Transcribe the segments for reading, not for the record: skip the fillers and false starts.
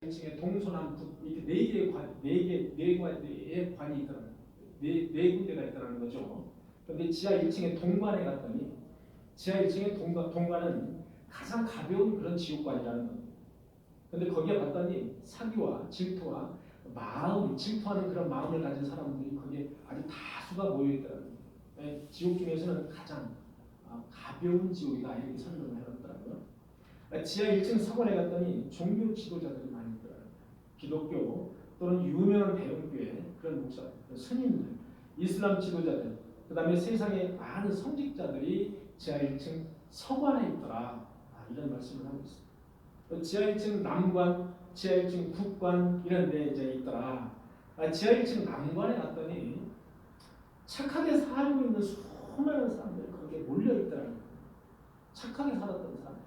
1층에 동서남북 이렇게 네 개의 관이 있더라고요. 네 군데가 있더라는 거죠. 그런데 지하 1층에 동관에 갔더니 지하 1층의 동관은 가장 가벼운 그런 지옥관이라는 겁니다. 그런데 거기에 갔더니 사기와 질투와 질투하는 그런 마음을 가진 사람들이 거기에 아주 다수가 모여 있더라고요. 지옥 중에서는 가장 가벼운 지옥이다 이렇게 설명을 해놨더라고요. 지하 1층 서관에 갔더니 종교 지도자들이 많이 있더라고요. 기독교 또는 유명한 대형교회 그런 목사, 스님들, 이슬람 지도자들, 그 다음에 세상의 많은 성직자들이 지하 1층 서관에 있더라. 이런 말씀을 하고 있습니다. 지하 1층 남관, 지하 1층 국관 이런 데 이제 있더라. 지하 1층 남관에 갔더니 착하게 살고 있는 수많은 사람들이 거기에 몰려 있더라고요. 착하게 살았던 사람.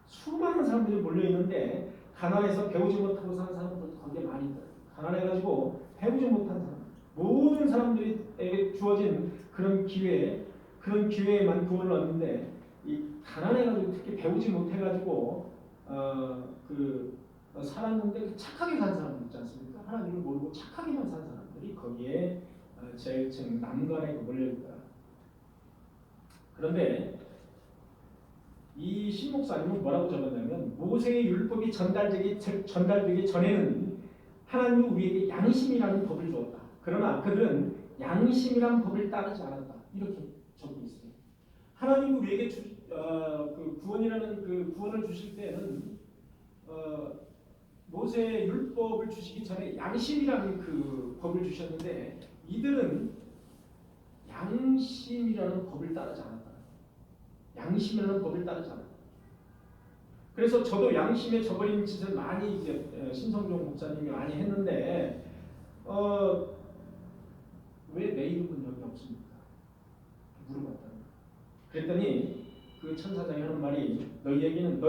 수많은 사람들이 몰려 있는데 가난해서 배우지 못하고 사는 사람들도 거기에 많이 있더라고요. 가난해가지고 배우지 못한 사람, 모든 사람들에게 주어진 그런 기회에만 구원을 얻는데 이 가난해가지고 특히 배우지 못해가지고 살았는데 착하게 산 사람들 있지 않습니까? 하나님을 모르고 착하게만 산 사람들이 거기에 지하 1층 남관에 몰려 있더라. 그런데 이 신목사님은 뭐라고 적었냐면 모세의 율법이 전달되기 전에는 하나님은 우리에게 양심이라는 법을 주었다. 그러나 그들은 양심이라는 법을 따르지 않았다. 이렇게 적고 있어요. 하나님이 우리에게 구원이라는 그 구원을 주실 때는 모세의 율법을 주시기 전에 양심이라는 그 법을 주셨는데 이들은 양심이라는 법을 따르지 않았다. 양심이라는 법을 따르지 않았다. 그래서 저도 양심에 저버린 짓을 많이 이제 신성종 목사님이 많이 했는데 왜 내 이름은 여기 없습니까? 물어봤다. 그랬더니 그 천사장이 하는 말이 너희에게는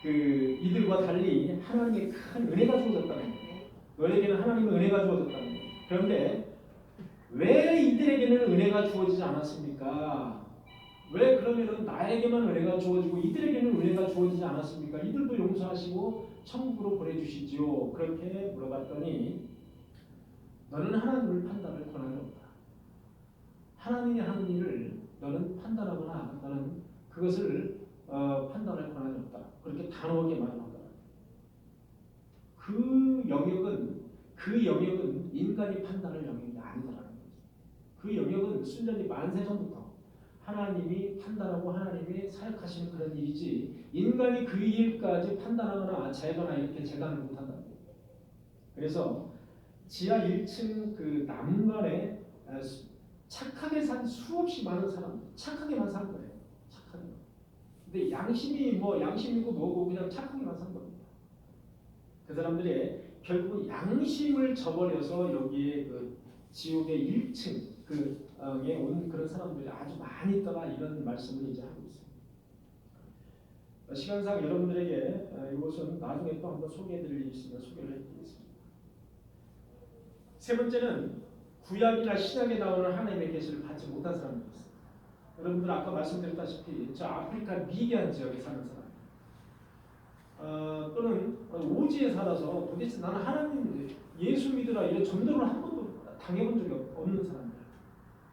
그 이들과 달리 하나님의 큰 은혜가 주어졌다는 거예요. 너희에게는 하나님의 은혜가 주어졌다는 거예요. 그런데 왜 이들에게는 은혜가 주어지지 않았습니까? 왜 그러면은 나에게만 은혜가 주어지고 이들에게는 은혜가 주어지지 않았습니까? 이들도 용서하시고 천국으로 보내주시지요. 그렇게 물어봤더니 너는 하나님을 판단할 권한이 없다. 하나님이 하는 일을 너는 판단하거나 너는 그것을 판단할 권한이 없다. 그렇게 단호하게 말합니다. 그 영역은 인간이 판단할 영역이 아니다라는 거죠. 그 영역은 순전히 만세전부터 하나님이 판단하고 하나님이 사역하시는 그런 일이지 인간이 그 일까지 판단하거나 재거나 이렇게 재간을 못한다는 거예요. 그래서 지하 1층 그 남관에 착하게 산 수없이 많은 사람, 착하게만 산 거예요. 착하게. 근데 양심이고 뭐고 그냥 착하게만 산 겁니다. 그 사람들이 결국 양심을 저버려서 여기에 그 지옥의 1층 에 온 그런 사람들이 아주 많이 있더라 이런 말씀을 이제 하고 있습니다. 시간상 여러분들에게 이것은 나중에 또 한번 소개해드릴 일이 있으면 소개를 해드리겠습니다. 세 번째는 구약이나 신약에 나오는 하나님의 계시를 받지 못한 사람들이 있습니다. 여러분들 아까 말씀드렸다시피 저 아프리카 미개한 지역에 사는 사람 또는 오지에 살아서 도대체 나는 하나님 예수 믿으라 이런 전도를 한 번도 당해본 적이 없는 사람들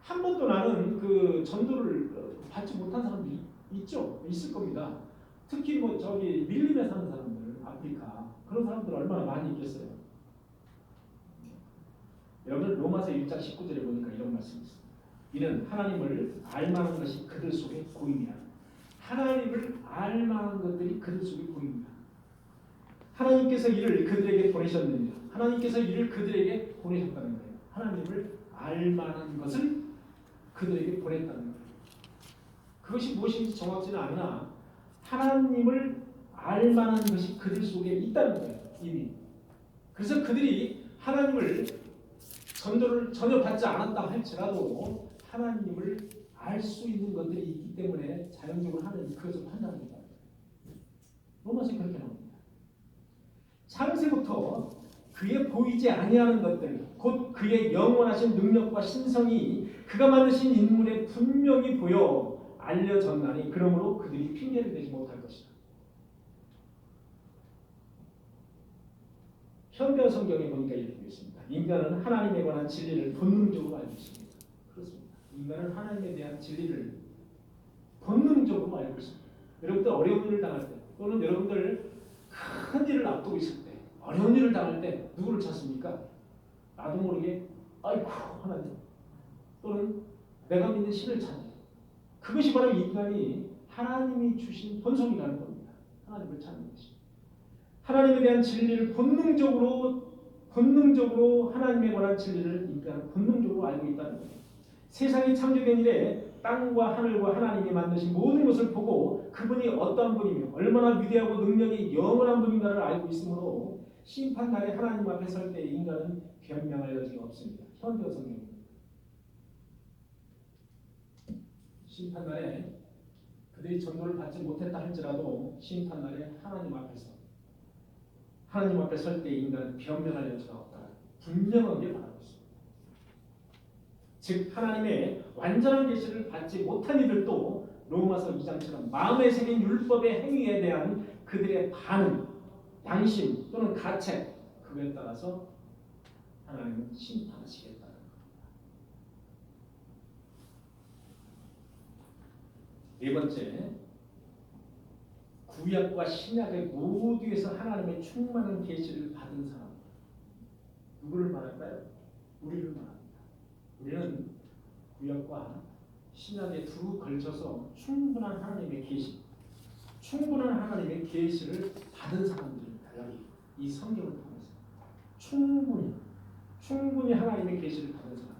한 번도 나는 그 전도를 받지 못한 사람들이 있을 겁니다. 특히 저기 밀림에 사는 사람들 아프리카 그런 사람들 얼마나 많이 있겠어요. 여러분 로마서 1장 19절에 보니까 이런 말씀이 있습니다. 이는 하나님을 알만한 것이 그들 속에 고임이라. 하나님을 알만한 것들이 그들 속에 고임이라. 하나님께서 이를 그들에게 보내셨느니라. 하나님께서 이를 그들에게 보내셨다는 거예요. 하나님을 알만한 것을 그들에게 보냈다는 거예요. 그것이 무엇인지 정확지는 않으나 하나님을 알만한 것이 그들 속에 있다는 거예요. 이미. 그래서 그들이 하나님을 전도를 전혀 받지 않았다 할지라도 하나님을 알 수 있는 것들이 있기 때문에 자연적으로 하나님이 그것을 판단합니다. 로마서에 그렇게 나옵니다. 창세부터 그의 보이지 아니하는 것들, 곧 그의 영원하신 능력과 신성이 그가 만드신 인물에 분명히 보여 알려졌나니 그러므로 그들이 핑계를 대지 못할 것이다. 현대 성경에 보니까 이렇게 되어 있습니다. 인간은 하나님에 관한 진리를 본능적으로 알고 있습니다. 그렇습니다. 인간은 하나님에 대한 진리를 본능적으로 알고 있습니다. 여러분들 어려운 일을 당할 때 또는 여러분들 큰 일을 앞두고 있을 때 어려운 일을 당할 때 누구를 찾습니까? 나도 모르게 아이고 하나님 또는 내가 믿는 신을 찾는 그것이 바로 인간이 하나님이 주신 본성이라는 겁니다. 하나님을 찾는 것이. 하나님에 대한 진리를 본능적으로 하나님에 관한 진리를 인간은 본능적으로 알고 있다는 거예요. 세상이 창조된 이래 땅과 하늘과 하나님이 만드신 모든 것을 보고 그분이 어떠한 분이며 얼마나 위대하고 능력이 영원한 분인가를 알고 있으므로 심판날에 하나님 앞에 설 때 인간은 변명할 여지가 없습니다. 현대 성경입니다. 심판날에 그들이 전도를 받지 못했다 할지라도 심판날에 하나님 앞에 설 때 인간은 변명할 여지가 없다. 분명하게 말하고 있습니다. 즉 하나님의 완전한 계시를 받지 못한 이들도 로마서 2장처럼 마음에 새긴 율법의 행위에 대한 그들의 반응, 양심 또는 가책 그거에 따라서 하나님은 심판하시겠다는 겁니다. 네 번째, 구약과 신약의 모두에서 하나님의 충만한 계시를 받은 사람 누구를 말할까요? 우리를 말합니다. 우리는 구약과 신약에 두 걸쳐서 충분한 하나님의 계시를 받은 사람들입니다. 여기 이 성경을 통해서 충분히 하나님의 계시를 받은 사람.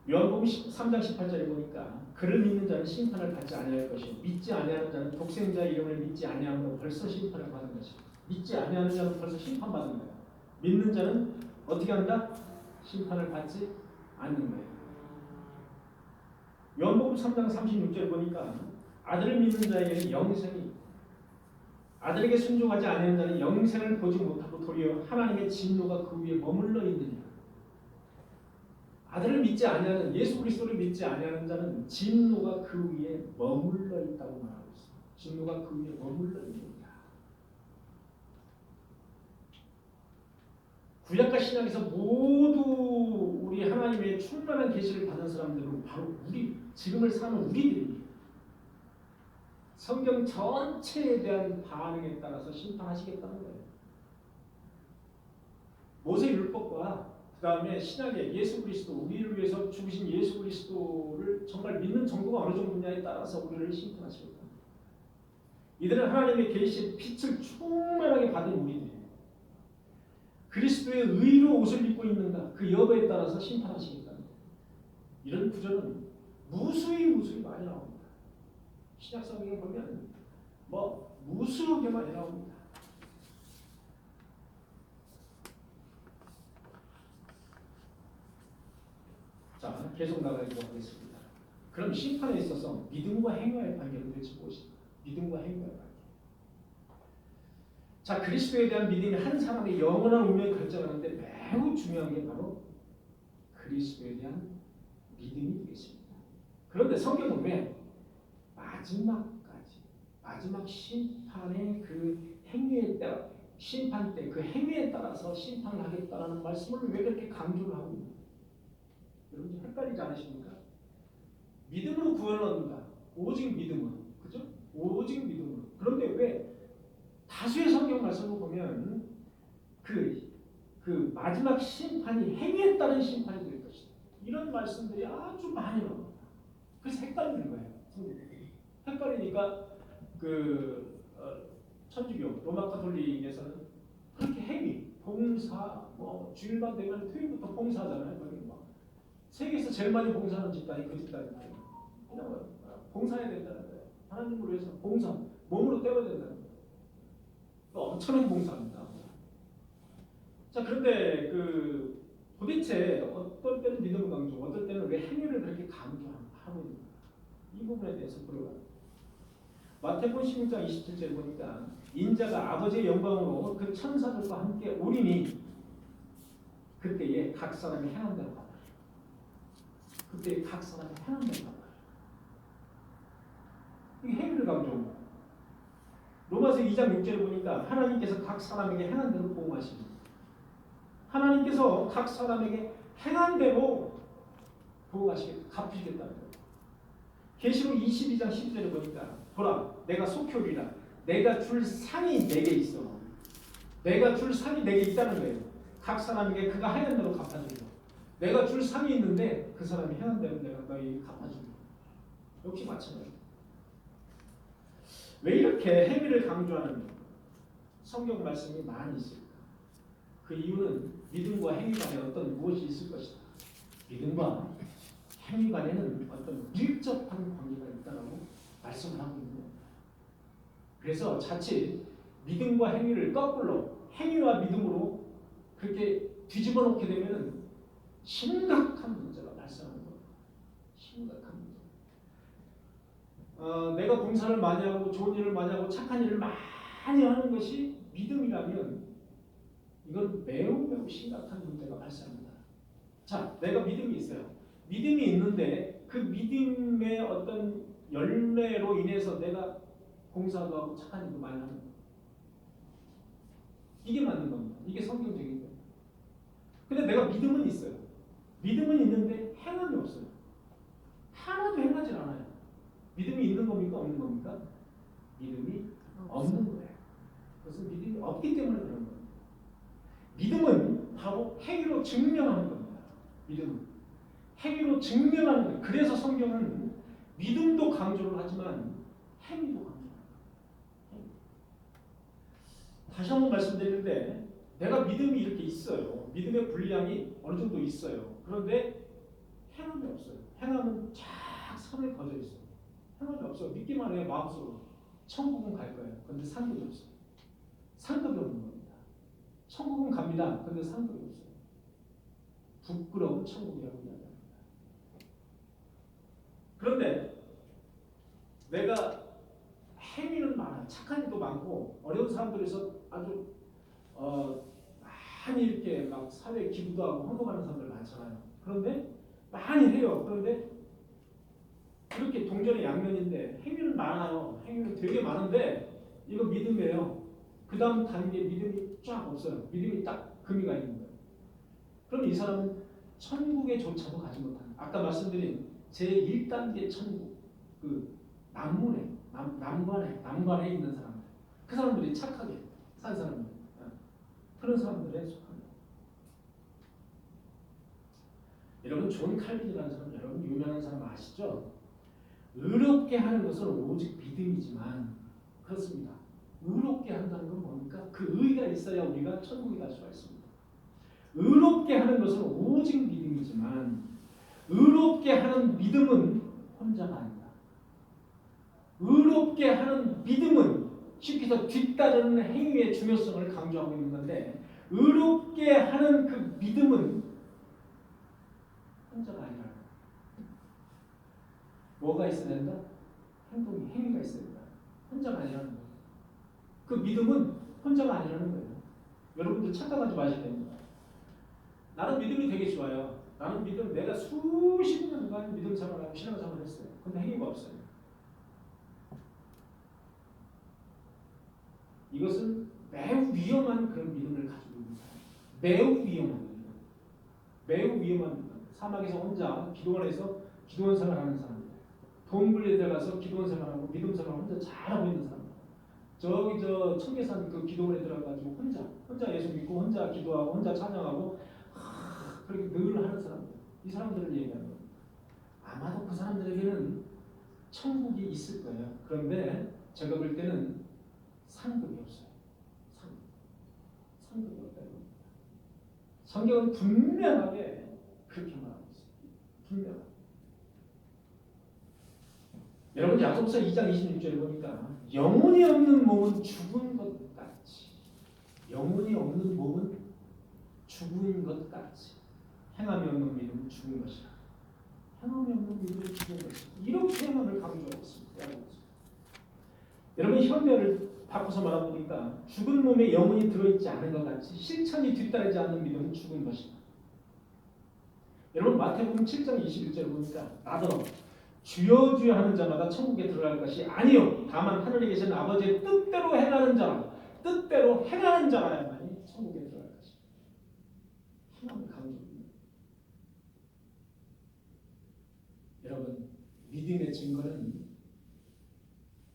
요한복음 3장 18절에 보니까 그를 믿는 자는 심판을 받지 아니할 것이요 믿지 아니하는 자는 독생자 이름을 믿지 아니함으로 벌써 심판을 받은 것이요 믿지 아니하는 자는 벌써 심판받은 거예요. 믿는 자는 어떻게 한다? 심판을 받지 않는 거예요. 요한복음 3장 36절 보니까 아들을 믿는 자에게는 영생이 아들에게 순종하지 아니하는 자는 영생을 보지 못하고 도리어 하나님의 진노가 그 위에 머물러 있느니라. 아들을 믿지 아니하는 예수 그리스도를 믿지 아니하는 자는 진노가 그 위에 머물러 있다고 말하고 있습니다. 진노가 그 위에 머물러 있느니라. 구약과 신약에서 모두 우리 하나님의 충만한 계시를 받은 사람들은 바로 우리 지금을 사는 우리들입니다. 성경 전체에 대한 반응에 따라서 심판하시겠다는 거예요. 모세 율법과 그 다음에 신약의 예수 그리스도 우리를 위해서 죽으신 예수 그리스도를 정말 믿는 정도가 어느 정도냐에 따라서 우리를 심판하시겠다. 이들은 하나님의 계시 빛을 충만하게 받은 우리들이에요. 그리스도의 의로 옷을 입고 있는가 그 여부에 따라서 심판하시겠다. 이런 구절은 무수히 많이 나옵니다. 신약 성경에 보면 무수하게 많이 나옵니다. 자, 계속 나가도록 하겠습니다. 그럼 심판에 있어서 믿음과 행위의 관계는 도대체 무엇입니까? 믿음과 행위의 관계. 자, 그리스도에 대한 믿음이 한 사람의 영원한 운명을 결정하는데 매우 중요한 게 바로 그리스도에 대한 믿음이 되겠습니다. 그런데 성경은 왜 마지막 심판의 그 행위에 따라 심판 때 그 행위에 따라서 심판을 하겠다라는 말씀을 왜 그렇게 강조를 하고 있는가? 여러분 헷갈리지 않으십니까? 믿음으로 구원을 얻는다. 오직 믿음으로, 그죠? 오직 믿음으로. 그런데 왜 다수의 성경 말씀을 보면 그 마지막 심판이 행위에 따른 심판이 될 것이다. 이런 말씀들이 아주 많이 나옵니다. 그래서 헷갈리는 거예요. 헷갈리니까 천주교 로마 가톨릭에서는 그렇게 행위, 봉사, 주일만 되면 토요일부터 봉사하잖아요. 거기 세계에서 제일 많이 봉사하는 집단이 그 집단이에요. 그냥 봉사해야 된다는 거예요. 하나님을 위해서 봉사, 몸으로 때워야 된다는 거예요. 엄청난 봉사입니다. 자, 그런데 도대체 어떤 때는 믿음을 강조, 어떤 때는 왜 행위를 그렇게 강조하고 있는가? 이 부분에 대해서 물어봐요. 마태복음 16장 27절에 보니까 인자가 아버지의 영광으로 그 천사들과 함께 오리니 그때에 각 사람이 행한 대로 받아요. 그때에 각 사람이 행한 대로 받아요. 이게 행위를 강조합니다. 로마서 2장 6절에 보니까 하나님께서 각 사람에게 행한 대로 보응하십니다. 하나님께서 각 사람에게 행한 대로 보응하시겠다. 갚으시겠다는 거예요. 계시록 22장 10절에 보니까 보라 내가 속히 오리라. 내가 줄 상이 내게 있어. 내가 줄 상이 내게 있다는 거예요. 각 사람에게 그가 행한 대로 갚아주리라. 내가 줄 상이 있는데 그 사람이 행한 대로 내가 너희 갚아주리라. 역시 마찬가지입니다. 왜 이렇게 행위를 강조하는 성경 말씀이 많이 있을까? 그 이유는 믿음과 행위 간에 어떤 무엇이 있을 것이다. 믿음과 행위 간에는 어떤 밀접한 관계가 있다고 말씀을 하고 있는 겁니다. 그래서 자칫 믿음과 행위를 거꾸로 행위와 믿음으로 그렇게 뒤집어 놓게 되면 심각한 문제가 발생하는 겁니다. 심각한 문제. 내가 봉사를 많이 하고 좋은 일을 많이 하고 착한 일을 많이 하는 것이 믿음이라면 이건 매우 심각한 문제가 발생합니다. 자, 내가 믿음이 있어요. 믿음이 있는데 그 믿음의 어떤 열매로 인해서 내가 봉사도 하고 착한 일도 많이 하는 거예요. 이게 맞는 겁니다. 이게 성경적인 거예요. 근데 내가 믿음은 있어요. 믿음은 있는데 행함이 없어요. 하나도 행하지 않아요. 믿음이 있는 겁니까? 없는 겁니까? 믿음이 없는 거예요. 그래서 믿음이 없기 때문에 그런 겁니다. 믿음은 바로 행위로 증명하는 겁니다. 믿음은 행위로 증명하는 거예요. 그래서 성경은 믿음도 강조를 하지만 행위도 강조합니다. 다시 한번 말씀드리는데 내가 믿음이 이렇게 있어요. 믿음의 분량이 어느 정도 있어요. 그런데 행함이 없어요. 행함은 쫙 선을 거져 있어요. 행함이 없어요. 믿기만 해요. 마음속으로. 천국은 갈 거예요. 그런데 상급이 없어요. 상급이 없는 겁니다. 천국은 갑니다. 그런데 상급이 없어요. 부끄러운 천국이라고 이야기합니다. 그런데 내가 행위는 많아요. 착한 일도 많고 어려운 사람들에서 아주 많이 이렇게 막 사회에 기부도 하고 헌금하는 사람들 많잖아요. 그런데 많이 해요. 그런데 이렇게 동전의 양면인데 행위는 많아요. 행위는 되게 많은데 이거 믿음이에요. 그 다음 단계 믿음이 쫙 없어요. 믿음이 딱 금이 가 있는 거예요. 그럼 이 사람은 천국에조차도 가지 못하는 아까 말씀드린 제1단계 천국 그 남관에 있는 사람들 그 사람들이 착하게 산 사람들 그런 사람들에 속합니다. 여러분 존 칼빈이라는 사람 여러분 유명한 사람 아시죠? 의롭게 하는 것은 오직 믿음이지만 그렇습니다. 의롭게 한다는 건 뭡니까? 그 의가 있어야 우리가 천국에 갈 수가 있습니다. 의롭게 하는 것은 오직 믿음이지만 의롭게 하는 믿음은 혼자가 아니다. 의롭게 하는 믿음은 쉽게 해서 뒤따르는 행위의 중요성을 강조하고 있는 건데 의롭게 하는 그 믿음은 혼자가 아니라 뭐가 있어야 된다? 행위가 있어야 된다. 혼자가 아니라는 거예요. 그 믿음은 혼자가 아니라는 거예요. 여러분들 착각하지 마셔야 됩니다. 나는 믿음이 되게 좋아요. 나는 믿음 내가 수십 년간 믿음 생활하고 신앙 생활을 했어요. 근데 행위가 없어요. 이것은 매우 위험한 그런 믿음을 가지고 있는 사람이에요. 매우 위험한 믿음. 매우 위험한 믿음. 사막에서 혼자 기도원에서 기도원 생활하는 사람들. 동굴에 들어가서 기도원 생활하고 믿음 생활 혼자 잘하고 있는 사람들. 저기 저 청계산 그 기도원에 들어가가지고 혼자 예수 믿고 혼자 기도하고 혼자 찬양하고 그렇게 늘 하는 사람들. 이 사람들을 얘기하는 겁니다. 아마도 그 사람들에게는 천국이 있을 거예요. 그런데 제가 볼 때는 상급이 없어요. 상급이 없다는 겁니다. 성경은 분명하게 그렇게 말하고 있습니다. 분명하게. 여러분 야고보서 2장 26절에 보니까 영혼이 없는 몸은 죽은 것 같이 영혼이 없는 몸은 죽은 것 같이 행함이 없는 믿음은 죽은 것이다. 행함이 없는 믿음은 죽은 것이다. 이렇게 행함을 강조하고 있습니다. 여러분 현대를 바꿔서 말해보니까 죽은 몸에 영혼이 들어있지 않은 것 같이 실천이 뒤따르지 않는 믿음은 죽은 것이다. 여러분 마태복음 7장 21절을 보니까 나더러 주여 주여 하는 자마다 천국에 들어갈 것이 아니요 다만 하늘에 계신 아버지의 뜻대로 행하는 자라야만이 천국에 들어갈 것이다. 하나님 강조입니다. 여러분 믿음의 증거는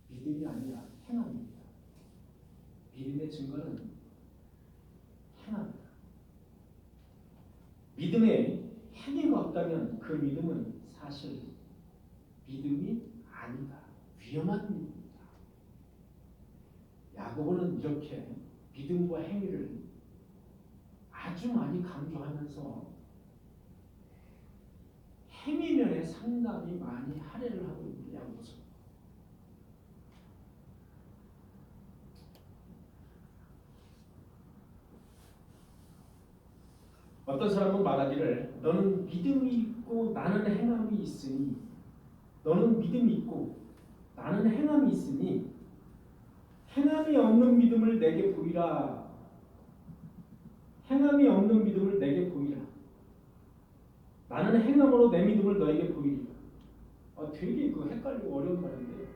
믿음이 아니라 행함입니다. 믿음의 증거는 행함입니다. 믿음에 행위가 없다면 그 믿음은 사실 믿음이 아니다. 위험한 믿음입니다. 야고보는 이렇게 믿음과 행위를 아주 많이 강조하면서 행위면에 상당히 많이 할애를 하고 있는 야고보서. 어떤 사람은 말하기를 너는 믿음이 있고 나는 행함이 있으니 너는 믿음이 있고 나는 행함이 있으니 행함이 없는 믿음을 내게 보이라. 행함이 없는 믿음을 내게 보이라. 나는 행함으로 내 믿음을 너에게 보이리라. 되게 헷갈리고 어려운 말인데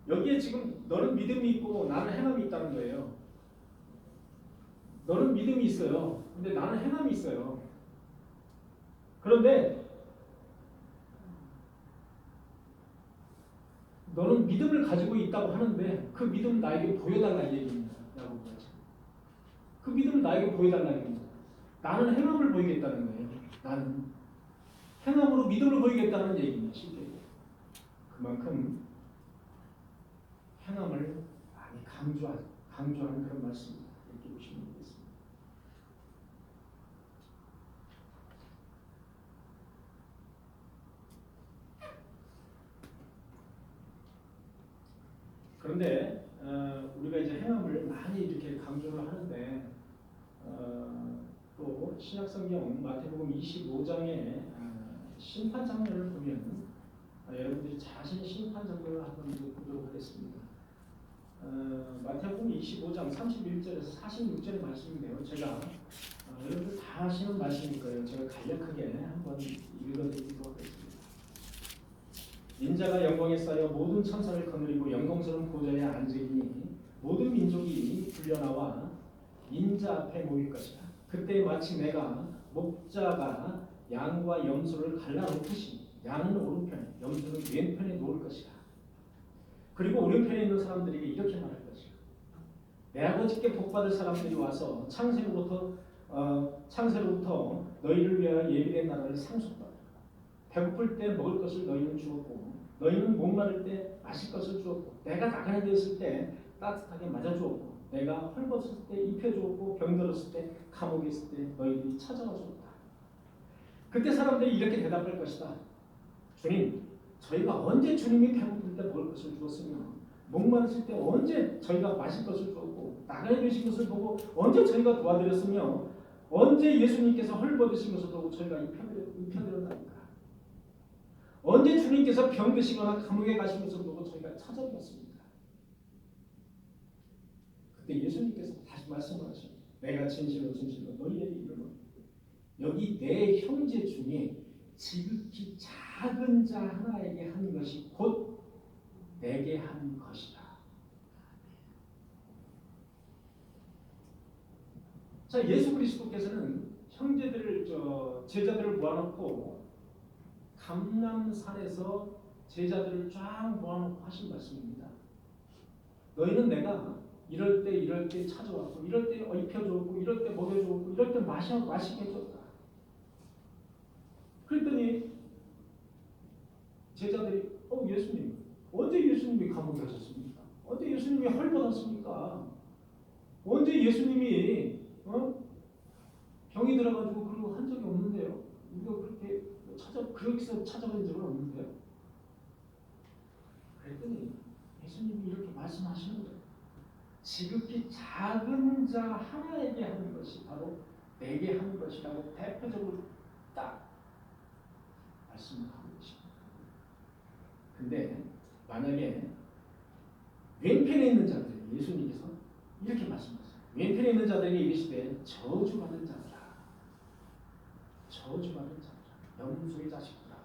여기에 지금 너는 믿음이 있고 나는 행함이 있다는 거예요. 너는 믿음이 있어요. 근데 나는 행함이 있어요. 그런데 너는 믿음을 가지고 있다고 하는데 그 믿음 나에게 보여달라는 얘기입니다. 그 믿음을 나에게 보여달라는 얘기입니다. 나는 행함을 보이겠다는 거예요. 나는 행함으로 믿음을 보이겠다는 얘기입니다. 실제 그만큼 행함을 많이 강조하는 그런 말씀입니다. 이렇게 보시면 되겠습니다. 그런데 우리가 이제 행함을 많이 이렇게 강조를 하는데 또 신약성경 마태복음 25장의 심판 장면을 보면 여러분들이 자신의 심판 장면을 한번 보도록 하겠습니다. 마태복음 25장 31절에서 46절의 말씀인데요. 제가 여러분들 다 아시는 말씀일 거예요. 제가 간략하게 한번 읽어드리도록 하겠습니다. 인자가 영광에 쌓여 모든 천사를 거느리고 영광스러운 보좌에 앉으니 모든 민족이 불려나와 인자 앞에 모일 것이다. 그때 마치 내가 목자가 양과 염소를 갈라놓듯이 양은 오른편에 염소는 왼편에 놓을 것이다. 그리고 오른편에 있는 사람들에게 이렇게 말할 것이다. 내 아버지께 복받을 사람들이 와서 창세로부터 너희를 위하여 예비된 나라를 상속받아. 배고플 때 먹을 것을 너희는 주었고 너희는 목마를 때 마실 것을 주었고 내가 나가는 데 있을 때 따뜻하게 맞아주었고 내가 헐벗을 때 입혀주었고 병들었을 때 감옥에 있을 때 너희들이 찾아와 주었다. 그때 사람들이 이렇게 대답할 것이다. 주님, 저희가 언제 주님이 배고플 때 먹을 것을 주었으며 목마르실 때 언제 저희가 마실 것을 주었고 나가게 되신 것을 보고 언제 저희가 도와드렸으며 언제 예수님께서 헐벗으신 것을 보고 저희가 입혀드렸나이까. 언제 주님께서 병드시거나 감옥에 가신 것을 보고 저희가 찾아보았습니까? 그때 예수님께서 다시 말씀하셨습니다. 내가 진실로 너희에게 이르노니 여기 내 형제 중에 지극히 작은 자 하나에게 한 것이 곧 내게 한 것이다. 자, 예수 그리스도께서는 제자들을 모아놓고 감람산에서 제자들을 쫙 모아놓고 하신 말씀입니다. 너희는 내가 이럴 때 찾아왔고 이럴 때 입혀주었고 이럴 때 먹여주었고 이럴 때 마시게 해줬다. 그랬더니 제자들이 예수님 언제 예수님이 감옥에 가셨습니까? 언제 예수님이 헐벗었습니까? 언제 예수님이 병이 들어가지고 그러고 한 적이 없는데요. 우리가 그렇게 찾아본 적은 없는데요. 그랬더니 예수님이 이렇게 말씀하시는 거예요. 지극히 작은 자 하나에게 하는 것이 바로 내게 하는 것이라고 대표적으로 딱 말씀을 하고 계십니다. 근데 만약에 왼편에 있는 자들, 예수님께서 이렇게 말씀하셨어요. 왼편에 있는 자들에게 이르시되 저주받은 자들아, 저주받은 자들아, 염소의 자식들아.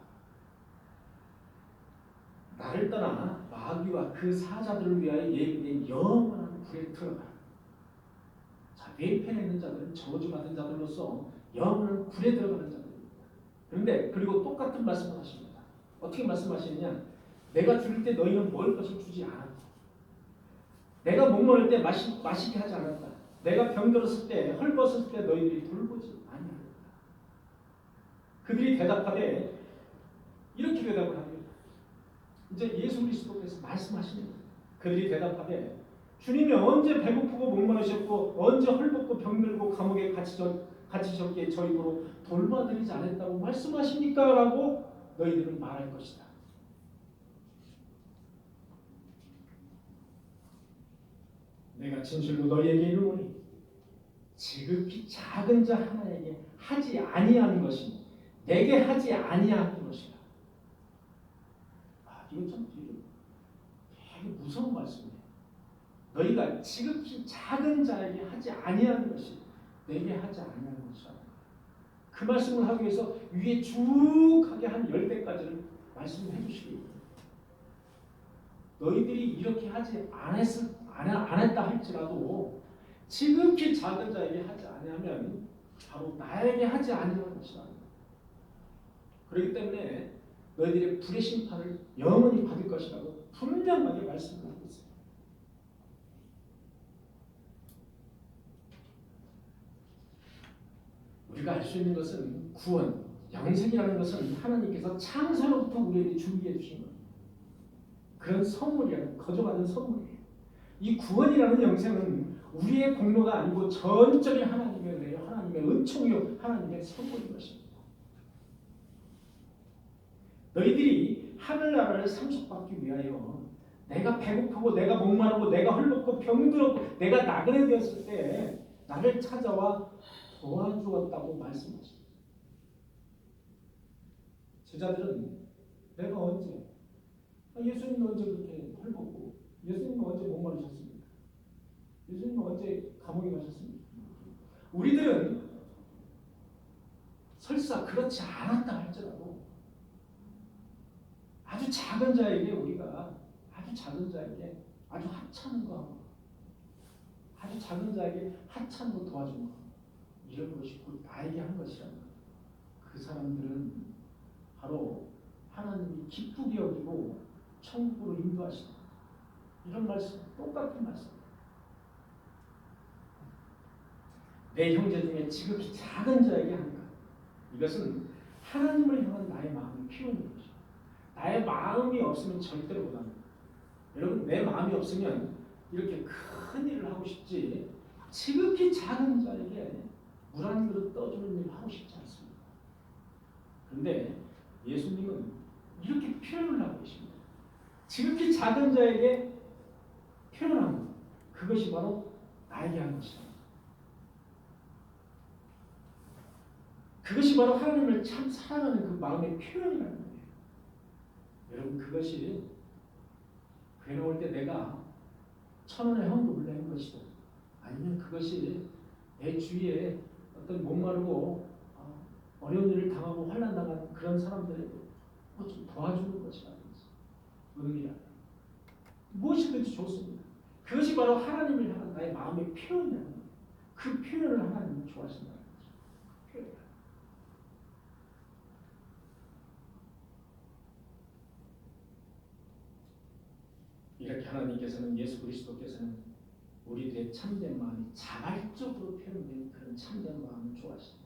나를 떠나 마귀와 그 사자들을 위하여 예비된 영원한 불에 들어가라. 자, 왼편에 있는 자들은 저주받은 자들로서 영원한 불에 들어가는 자들입니다. 그런데 그리고 똑같은 말씀을 하십니다. 어떻게 말씀하시느냐? 내가 줄 때 너희는 먹을 것을 주지 않았다. 내가 목마를 때 마시게 하지 않았다. 내가 병들었을 때 헐벗었을 때 너희들이 돌보지 아니하였다. 그들이 대답하되 이렇게 대답을 합니다. 이제 예수 그리스도께서 말씀하시는 거예요. 그들이 대답하되 주님이 언제 배고프고 목마르셨고 언제 헐벗고 병들고 감옥에 갇히셨기에 저희 보러 돌봐드리지 않았다고 말씀하십니까? 라고 너희들은 말할 것이다. 내가 진실로 너희에게 이르노니 지극히 작은 자 하나에게 하지 아니하는 것이 내게 하지 아니하는 것이다. 이건 참 되게 무서운 말씀이에요. 너희가 지극히 작은 자에게 하지 아니하는 것이 내게 하지 아니하는 것이다. 그 말씀을 하기 위해서 위에 쭉 하게 한 10대까지를 말씀을 해주시기. 너희들이 이렇게 하지 안 했다 할지라도 지극히 작은 자에게 하지 아니하면 바로 나에게 하지 아니하는 것이다. 그렇기 때문에 너희들의 불의 심판을 영원히 받을 것이라고 분명하게 말씀을 하고 있습니다. 우리가 알 수 있는 것은 구원, 영생이라는 것은 하나님께서 창세로부터 우리에게 준비해 주신 겁니다. 그런 선물이라는 거저받은 선물이에요. 이 구원이라는 영생은 우리의 공로가 아니고 전적인 하나님의 은혜요, 하나님의 은총이요, 하나님의 선물인 것입니다. 너희들이 하늘나라를 상속받기 위하여 내가 배고프고 내가 목마르고 내가 헐벗고 병들었고 내가 나그네 되었을 때 나를 찾아와 도와주었다고 말씀하십니다. 제자들은 내가 언제 예수님은 언제 그렇게 헐벗고 예수님은 언제 목마르셨습니까? 예수님은 언제 감옥에 가셨습니까? 우리들은 설사 그렇지 않았다 할지라도 아주 작은 자에게 우리가 아주 작은 자에게 아주 하찮은가 아주 작은 자에게 하찮고 도와준 것 이런 것이 곧 나에게 한 것이라는 그 사람들은 바로 하나님이 기쁘게 여기고 천국으로 인도하신다. 이런 말씀, 똑같은 말씀. 내 형제 중에 지극히 작은 자에게 하는 것. 이것은 하나님을 향한 나의 마음의 표현인 것이죠. 나의 마음이 없으면 절대로 못합니다. 여러분, 내 마음이 없으면 이렇게 큰 일을 하고 싶지 지극히 작은 자에게 물 한 그릇 떠주는 일을 하고 싶지 않습니다. 그런데 예수님은 이렇게 표현을 하고 계십니다. 지극히 작은 자에게 표현한 것, 그것이 바로 나에게 한 것이다. 그것이 바로 하나님을 참 사랑하는 그 마음의 표현이라는 거예요. 여러분, 그것이 괴로울 때 내가 1,000원의 헌금을 내는 것이든 아니면 그것이 내 주위에 어떤 목마르고 어려운 일을 당하고 환난 당한 그런 사람들에게 좀 도와주는 것이라든지 의미라 무엇이든지 좋습니다. 그것이 바로 하나님을 향한 나의 마음의 표현이라는 거예요. 그 표현을 하나님은 좋아하신다는 거죠. 이렇게 하나님께서는 예수 그리스도께서는 우리들의 참된 마음이 자발적으로 표현된 그런 참된 마음을 좋아하십니다.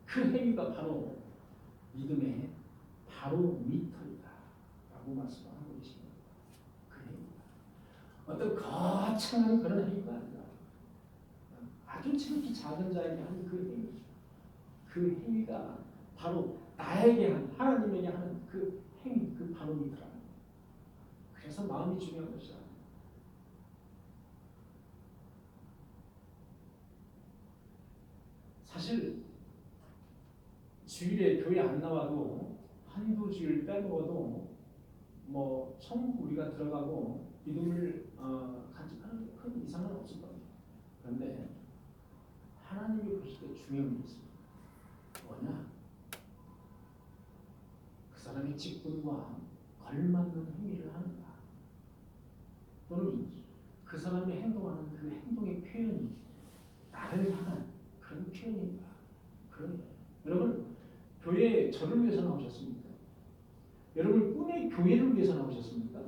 그 행위가 바로 믿음의 바로 미터이다 라고 말씀하고 계십니다. 그 행위가 어떤 거창한 그런 행위가 아니라 아주 지극히 작은 자에게 하는 그 행위죠. 그 행위가 바로 나에게 한 하나님에게 하는 그 행위, 그 바로 미터라는 거예요. 그래서 마음이 중요한 것이다. 사실 주일에 교회 안 나와도 한두 주일 빼먹어도 뭐 천국 우리가 들어가고 믿음을 간직하는 큰 이상은 없을 겁니다. 그런데 하나님이 보실 때 중요한 게 있습니다. 뭐냐? 그 사람의 직분과 걸맞는 행위를 하는가? 또는 그 사람이 행동하는 그 행동의 표현이 나를 향한 그런 표현인가? 그런 여러분 교회에 저를 위해서 나오셨습니까? 여러분 꿈의 교회를 위해서 나오셨습니까?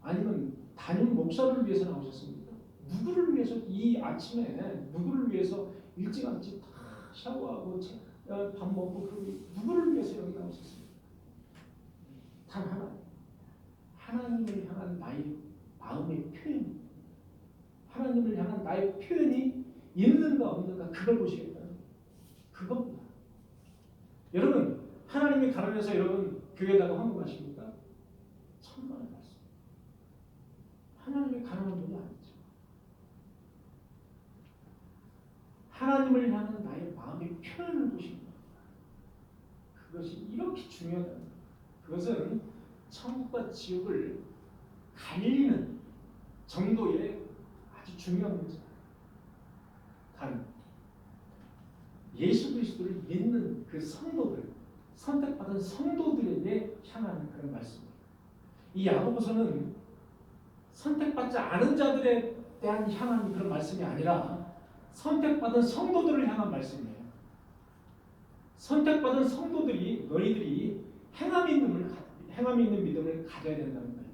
아니면 담임 목사를 위해서 나오셨습니까? 누구를 위해서 이 아침에 누구를 위해서 일찌감치 다 샤워하고 밥 먹고 그 누구를 위해서 여기 나오셨습니까? 단 하나, 하나님을 향한 나의 마음의 표현, 하나님을 향한 나의 표현이 있는가 없는가 그걸 보시겠다는 그겁니다. 여러분 하나님이 가르쳐서 여러분 교회에다가 헌금하십니까? 천만을 받습니다. 하나님이 가난한 분이 아니죠. 하나님을 향한 나의 마음의 표현을 보시는 겁니다. 그것이 이렇게 중요하다. 그것은 천국과 지옥을 갈리는 정도의 아주 중요한 문제다. 단 예수 그리스도를 믿는 그 성도들, 선택받은 성도들에게 향하는 그런 말씀입니다. 이 야고보서는 선택받지 않은 자들에 대한 향한 그런 말씀이 아니라 선택받은 성도들을 향한 말씀이에요. 선택받은 성도들이 너희들이 행함이 있는 믿음을 가져야 된다는 거예요.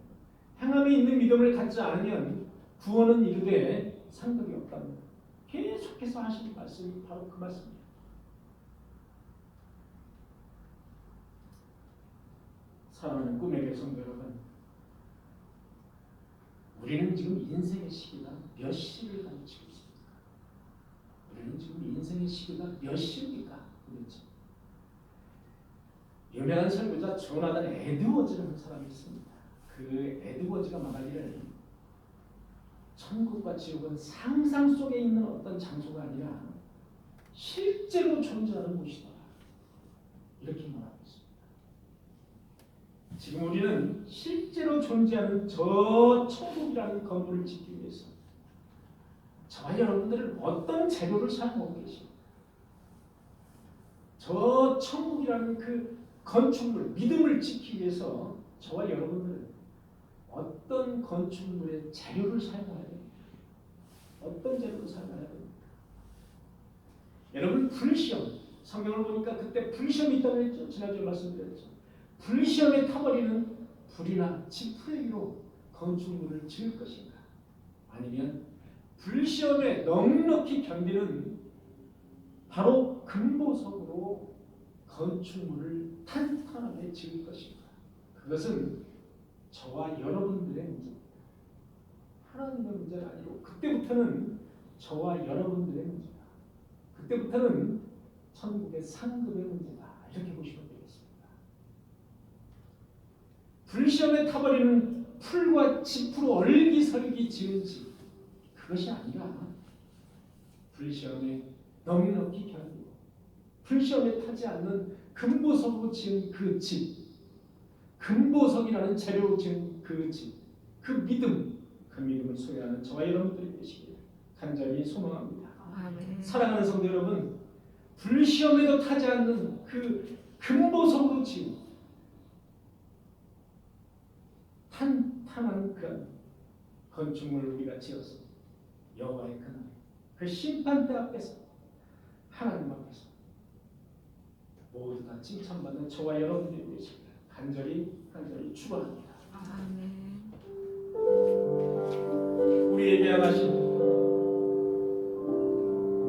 행함이 있는 믿음을 갖지 않으면 구원은 이르되 상급이 없답니다. 계속해서 하시는 말씀이 바로 그 말씀이에요. 사랑하는 꿈의 교회 성도 여러분, 우리는 지금 인생의 시기가 몇 시를 가르치고 있습니까? 우리는 지금 인생의 시기가 몇 시입니까? 도대체? 유명한 설교자 조나단 에드워즈라는 사람이 있습니다. 그 에드워즈가 말하기를 천국과 지옥은 상상 속에 있는 어떤 장소가 아니라 실제로 존재하는 곳이다. 이렇게 말하고 있습니다. 지금 우리는 실제로 존재하는 저 천국이라는 건물을 짓기 위해서 저와 여러분들은 어떤 재료를 사용하고 계십니까? 저 천국이라는 그 건축물, 믿음을 짓기 위해서 저와 여러분들은 어떤 건축물의 재료를 사용해야 됩니까? 어떤 재료를 사용해야 됩니까? 여러분 불시험, 성경을 보니까 그때 불시험이 있다고 했죠. 지난주에 말씀드렸죠. 불시험에 타버리는 불이나 지푸레기로 건축물을 지을 것인가? 아니면 불시험에 넉넉히 견디는 바로 금보석으로 건축물을 탄탄하게 지을 것인가? 그것은 저와 여러분들의 문제입니다. 하나님의 문제가 아니고 그때부터는 저와 여러분들의 문제다. 그때부터는 천국의 상급의 문제다. 이렇게 보시면 되겠습니다. 불시험에 타버리는 풀과 짚으로 얼기설기 지은 집, 그것이 아니라 불시험에 넉넉히 견디고 불시험에 타지 않는 금보석으로 지은 그 집, 금보석이라는 재료로 지은 그 집, 그 믿음, 그 믿음을 소유하는 저와 여러분들이 되시기를 간절히 소망합니다. 아멘. 사랑하는 성도 여러분, 불시험에도 타지 않는 그 금보석으로 지은 탄탄한 그런 건축물을 우리가 지어서 여호와의 그날 그 심판대 앞에서 하나님 앞에서 모두 다 칭찬받는 저와 여러분들이 되시기를 간절히 축원합니다. 아멘. 우리에게 향하신